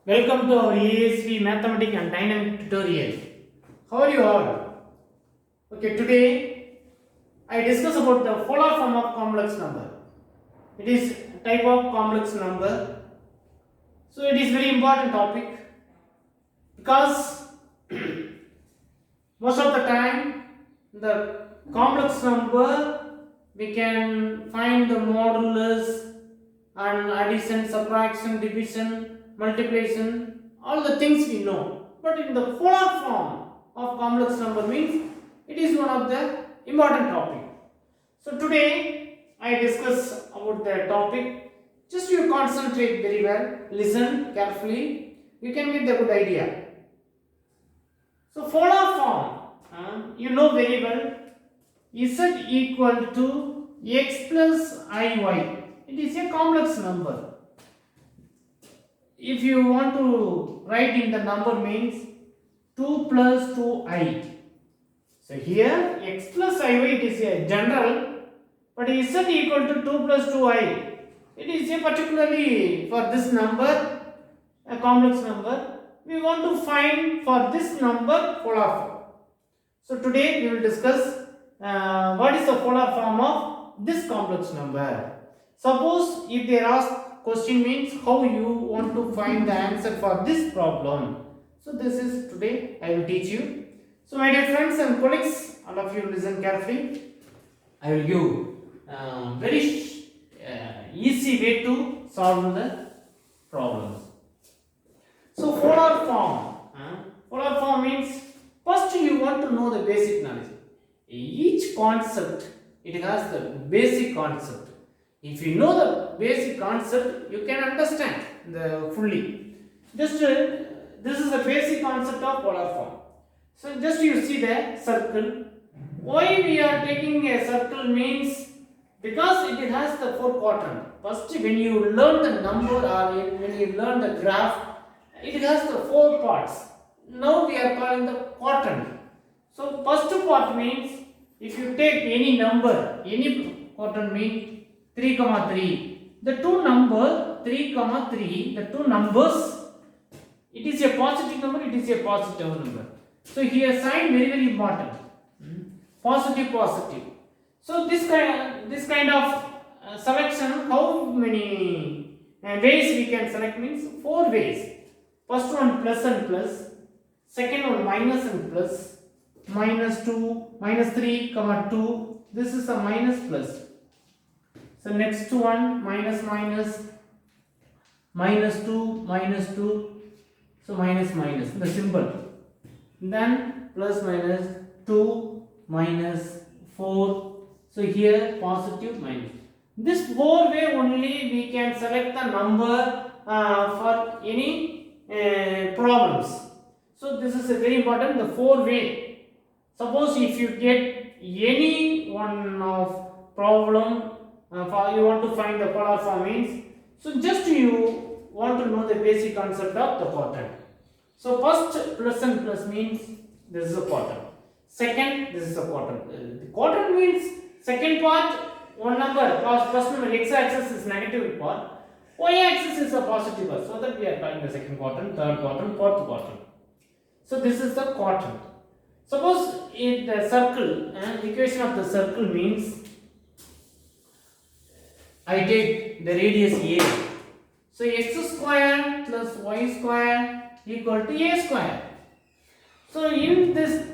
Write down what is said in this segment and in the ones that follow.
Welcome to our ESV Mathematics and Dynamic tutorial. How are you all? Okay, today I discuss about the polar form of complex number. It is a type of complex number. So it is very important topic because most of the time the complex number we can find the modulus and addition, subtraction, division, multiplication, all the things we know. But in the polar form of complex number means it is one of the important topic. So today I discuss about the topic. Just you concentrate very well, listen carefully. You can get the good idea. So polar form, you know very well. Z equal to x plus iy. It is a complex number. If you want to write in the number means 2 plus 2i. So here x plus iy it is a general, but z equal to 2 plus 2i. It is a particularly for this number, a complex number. We want to find for this number polar form. So today we will discuss what is the polar form of this complex number. Suppose if they ask question means how you want to find the answer for this problem. So this is today I will teach you. So my dear friends and colleagues, all of you listen carefully. I will give very easy way to solve the problems. So polar form means first you want to know the basic knowledge. Each concept it has the basic concept. If you know the basic concept, you can understand the fully. Just this is the basic concept of polar form. So just you see the circle. Why we are taking a circle means because it has the four quadrant. First, when you learn the number or when you learn the graph, it has the four parts. Now we are calling the quadrant. So first part means if you take any number, any quadrant means 3, 3. The two number 3, 3, the two numbers, it is a positive number, it is a positive number. So here sign very important. Positive. So this kind of selection, how many ways we can select means 4 ways. First one plus and plus, second one minus and plus, minus 2, minus 3, 2. This is a minus plus. So next one minus, minus 2, so minus, the symbol. Then plus minus 2, minus 4. So here positive minus. This 4 way only we can select the number for any problems. So this is a very important, the 4 way. Suppose if you get any one of problem you want to find the polar form means, so just you want to know the basic concept of the quadrant. So first plus and plus means this is a quadrant. Second, this is a quadrant. The quadrant means second part one number, plus number, x axis is negative part, y axis is a positive part. So that we are calling the second quadrant, third quadrant, fourth quadrant. So this is the quadrant. Suppose in the circle, equation of the circle means I take the radius a. So x square plus y square equal to a square. So in this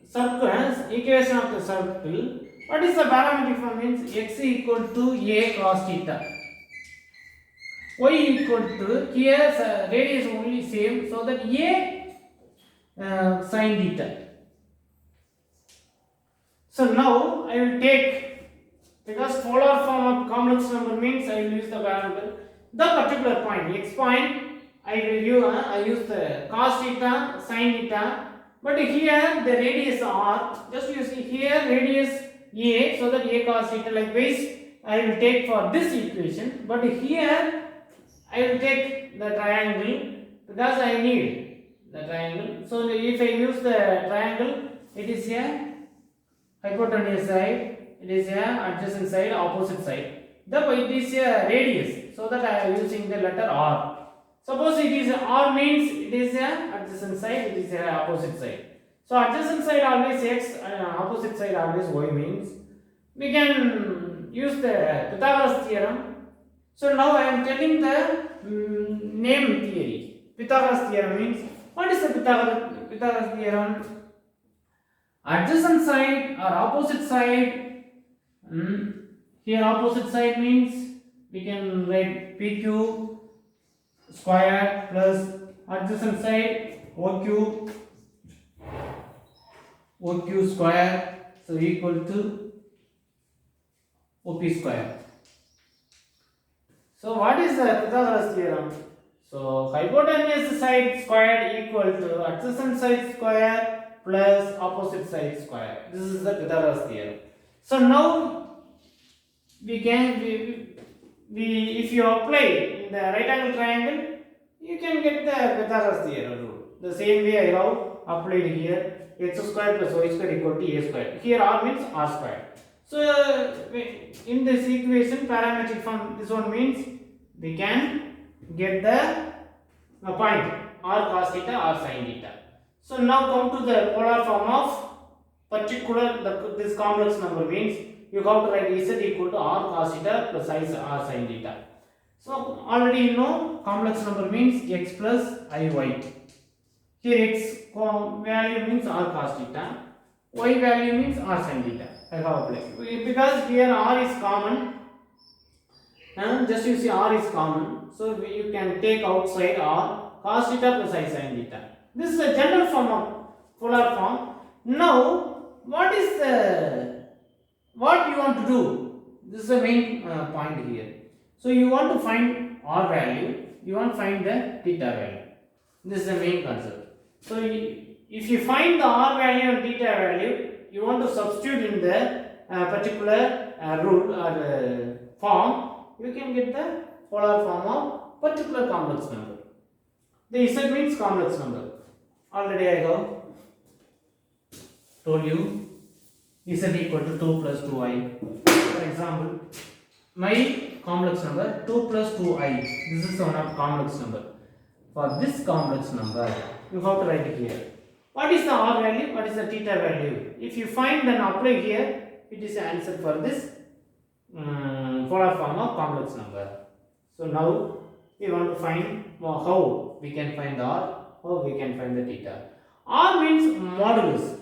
circle, equation of the circle, what is the parametric form means x equal to a cos theta. Y equal to, here radius only same, so that a sin theta. So now I will take, because polar form of complex number means I will use the variable, the particular point, x point, I use the cos theta, sin theta, but here the radius r, just you see here radius a, so that a cos theta, likewise I will take for this equation, but here I will take the triangle because I need the triangle. So if I use the triangle, it is a hypotenuse side, it is a adjacent side, opposite side. Therefore it is a radius, so that I am using the letter r. Suppose it is R means it is a adjacent side, it is a opposite side. So adjacent side always X, opposite side always Y means we can use the Pythagoras theorem. So now I am telling the name theory. Pythagoras theorem means, what is the Pythagoras theorem? Adjacent side or opposite side. Here opposite side means we can write PQ square plus adjacent side OQ square, so equal to OP square. So what is the Pythagoras theorem? So hypotenuse side square equal to adjacent side square plus opposite side square. This is the Pythagoras theorem. So now we if you apply in the right angle triangle, you can get the Pythagoras theorem rule. The same way I have applied here, x square plus y square equal to a square. Here r means r square. So in this equation, parametric form, this one means we can get the point r cos theta, r sin theta. So now come to the polar form of particular, this complex number means you have to write z equal to r cos theta plus r sin theta. So already you know complex number means x plus iy. Here x value means r cos theta, y value means r sin theta. I have applied because here r is common, and just you see r is common, so you can take outside r cos theta plus I sin theta. This is a general form of polar form. Now what you want to do? This is the main point here. So you want to find r value, you want to find the theta value. This is the main concept. So if you find the r value and theta value, you want to substitute in the particular rule or form, you can get the polar form of particular complex number. The z means complex number. Already I have told you z equal to 2 plus 2i. For example, my complex number 2 plus 2i. This is one of complex number. For this complex number, you have to write it here. What is the r value? What is the theta value? If you find, then apply here. It is the answer for this polar form of complex number. So now we want to find how we can find the r, how we can find the theta. R means modulus,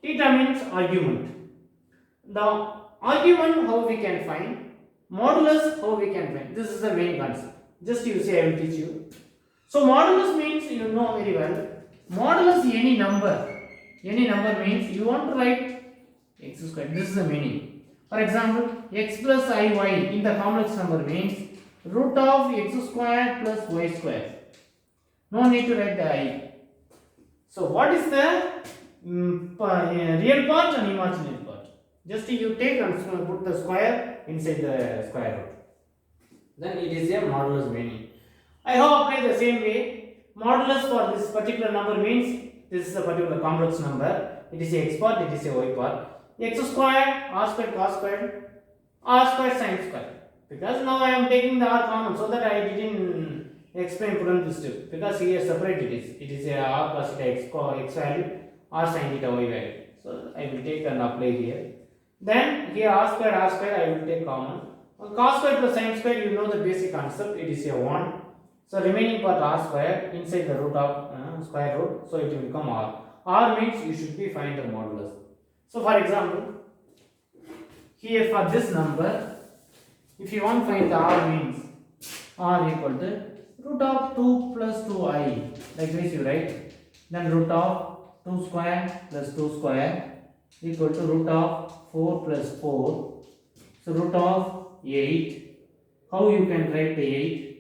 theta means argument. The argument how we can find, modulus how we can find. This is the main concept. Just you see, I will teach you. So modulus means you know very well. Modulus any number. Any number means you want to write x square. This is the meaning. For example, x plus iy in the complex number means root of x square plus y square. No need to write the I. So what is the real part and imaginary part? Just you take and put the square inside the square root. Then it is a modulus meaning. I have applied the same way. Modulus for this particular number means this is a particular complex number. It is a x part, it is a y part. X square, r square, cos square, r square, sin square. Because now I am taking the r common, so that I didn't explain put on this too. Because here separate it is. It is a r cos theta x value, r sin theta y value. So I will take and apply here. Then here r square I will take common. Cos square plus sin square, you know the basic concept. It is a 1. So remaining part r square inside the root of square root, so it will become r. R means you should be find the modulus. So for example, here for this number, if you want to find the r means r equal to root of 2 plus 2i. Like this you write. Then root of 2 square plus 2 square equal to root of 4 plus 4. So root of 8. How you can write the 8?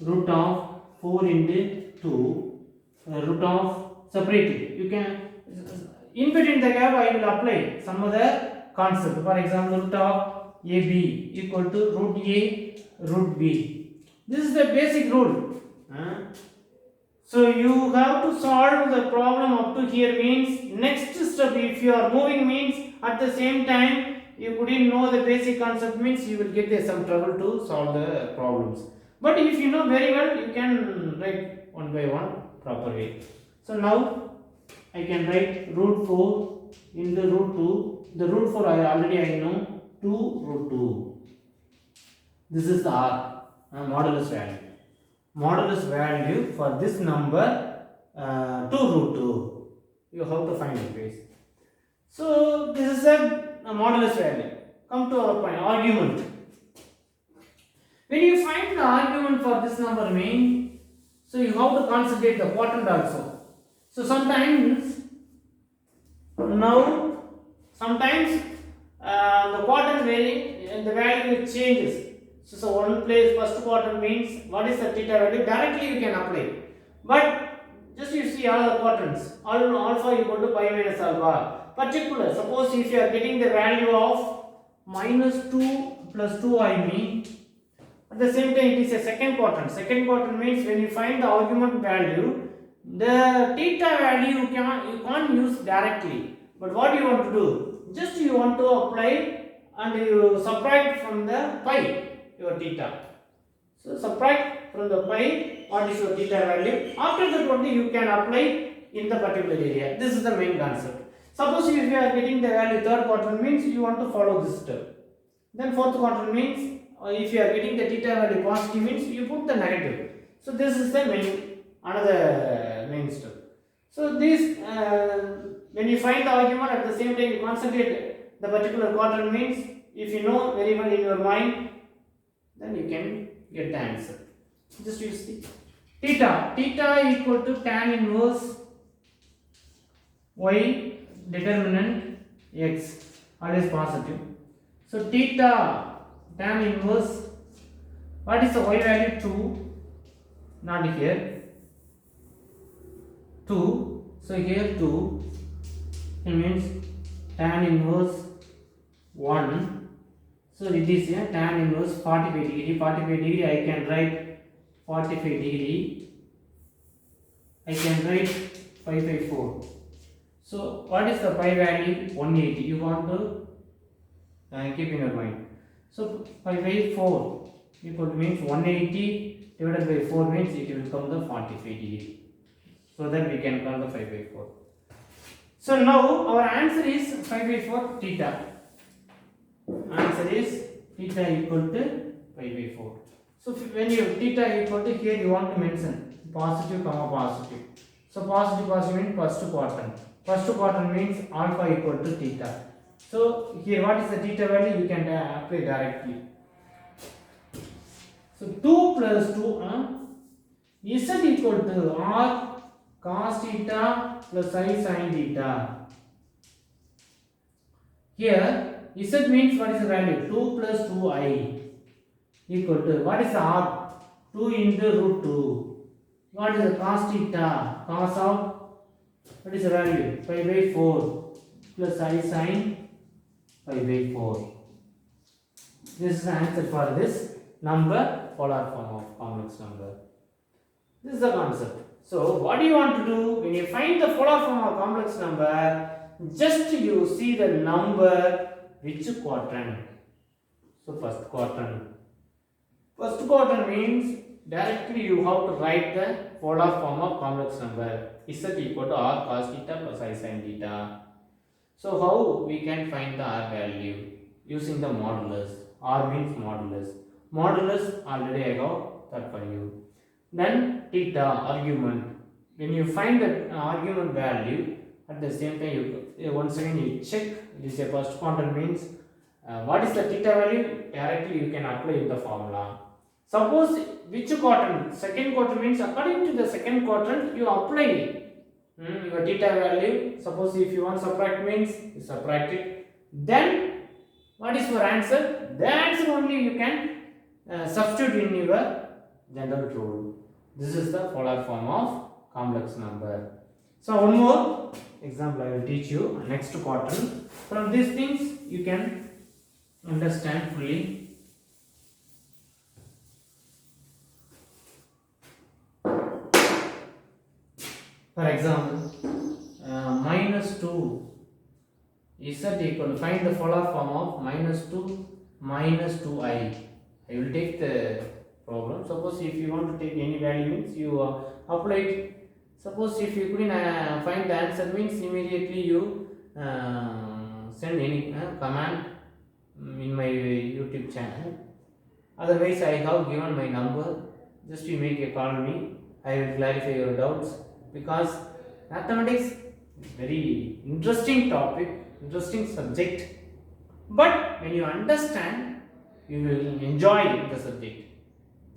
Root of 4 into 2, root of separated. You can, in between the gap I will apply some other concept. For example, root of AB equal to root A, root B. This is the basic rule. So you have to solve the problem up to here means next step if you are moving means at the same time you couldn't know the basic concept means you will get some trouble to solve the problems. But if you know very well, you can write one by one proper way. So now I can write root 4 in the root 2. The root 4 I know 2 root 2. This is the R, modulus value. Modulus value for this number 2 root 2. You have to find it, guys. So this is a modulus value. Come to our point, argument. When you find the argument for this number mean, so you have to concentrate the quadrant also. So sometimes the quadrant the value changes. So one place first quadrant means what is the theta value, directly you can apply. But just you see all the quadrants, alpha equal to pi minus alpha. Particular, suppose if you are getting the value of minus 2 plus 2 I mean, at the same time it is a second quadrant. Second quadrant means when you find the argument value, the theta value you can't use directly. But what you want to do? Just you want to apply and you subtract from the pi your theta. So subtract from the pi what is your theta value. After that only you can apply in the particular area. This is the main concept. Suppose if you are getting the value third quadrant means you want to follow this step. Then fourth quadrant means if you are getting the theta value positive means you put the negative. So this is the another main step. So this when you find the argument at the same time you concentrate the particular quadrant means if you know very well in your mind, then you can get the answer. Just use the theta equal to tan inverse y determinant x, always positive. So theta tan inverse, what is the y value? 2, not here 2, so here 2, it means tan inverse 1, so it is here tan inverse 45 degree. 45 degree I can write 45 degree, I can write 5 by 4. So what is the pi value? 180. You want to keep in your mind. So pi by 4 equal to means 180 divided by 4 means it will come the 45 degree. So then we can call the 5 by 4. So now our answer is 5 by 4 theta. Answer is theta equal to 5 by 4. So when you theta equal to here you want to mention positive comma positive. So positive means first quadrant. First quadrant means alpha equal to theta. So here what is the theta value? You can apply directly. So 2 plus 2 z equal to r cos theta plus I sin theta. Here z means what is the value? 2 plus 2i equal to what is the r? 2 into root 2. What is the cos theta? Cos of what is the value? 5 by 4 plus I sin 5 by 4. This is the answer for this number, polar form of complex number. This is the concept. So what do you want to do when you find the polar form of complex number? Just you see the number which quadrant. So first quadrant. First quadrant means directly you have to write the polar form of complex number. Z equal to r cos theta plus I sin theta. So how we can find the r value? Using the modulus. R means modulus. Modulus already I got that for you. Then theta argument. When you find the argument value, at the same time you once again you check. This is a first quadrant means what is the theta value? Directly you can apply in the formula. Suppose which quadrant? Second quadrant means according to the second quadrant you apply your theta value. Suppose if you want subtract means you subtract it. Then what is your answer? The answer only you can substitute in your general rule. This is the polar form of complex number. So one more example I will teach you next quadrant. From these things you can understand fully. For example, minus 2 z equal to find the polar form of minus 2 minus 2i. I will take the problem. Suppose if you want to take any value means you apply it. Suppose if you couldn't find the answer means immediately you send any command in my YouTube channel. Otherwise, I have given my number. Just you make a call me. I will clarify your doubts because mathematics is very interesting topic, interesting subject. But when you understand, you will enjoy the subject.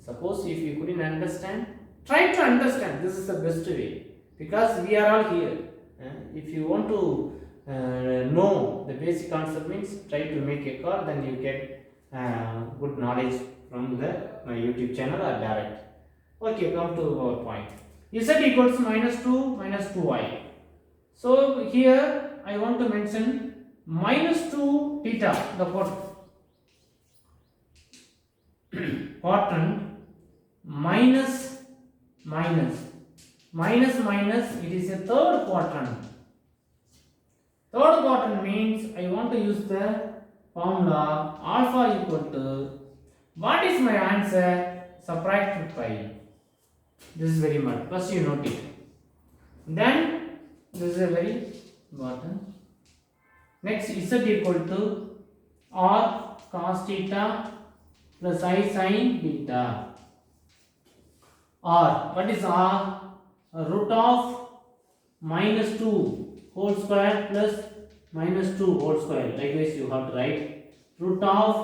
Suppose if you couldn't understand, try to understand. This is the best way because we are all here. If you want to know the basic concept means try to make a call, then you get good knowledge from my YouTube channel or direct. Okay, come to our point. Z equals -2 minus 2i. So here I want to mention -2 theta, the quadrant minus it is a third quadrant. Third quadrant means I want to use the formula alpha equal to, what is my answer? Subtract pi. This is very much. First you note it. Then this is a very important. Next z equal to r cos theta plus I sin theta. R, what is R? Root of -2 whole square plus -2 whole square. Likewise you have to write root of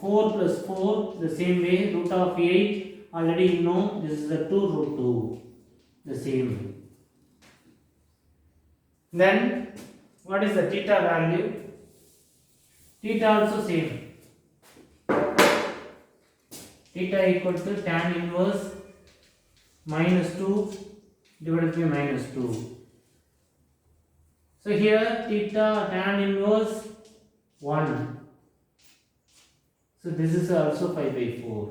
4 plus 4 the same way. Root of 8 already you know this is the 2 root 2 the same way. Then what is the theta value? Theta also same. Theta equal to tan inverse -2 divided by -2. So here theta tan inverse 1. So this is also pi by 4.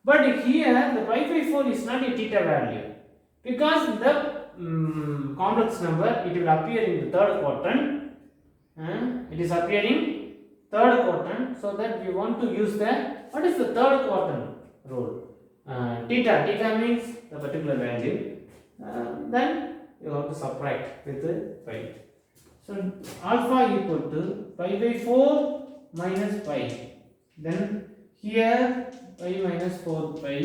But here the pi by 4 is not a theta value because the complex number it will appear in the third quadrant. It is appearing third quadrant, so that we want to use the, what is the third quadrant rule? Theta means the particular value. Then you have to subtract with the pi. So alpha equal to pi by 4 minus pi. Then here pi minus 4 pi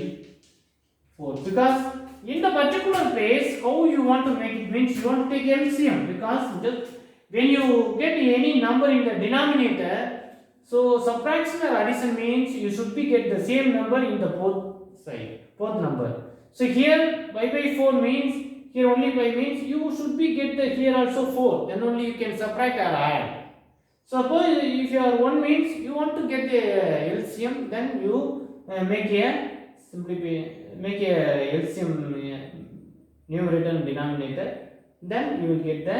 4. Because in the particular case, how you want to make it means you want to take LCM, because when you get any number in the denominator, so subtraction or addition means you should be get the same number in the both side, both number. So here pi by 4 means, here only pi means you should be get the here also 4, then only you can subtract or add. Suppose if your 1 means you want to get the LCM, then you make a LCM numerator and denominator, then you will get the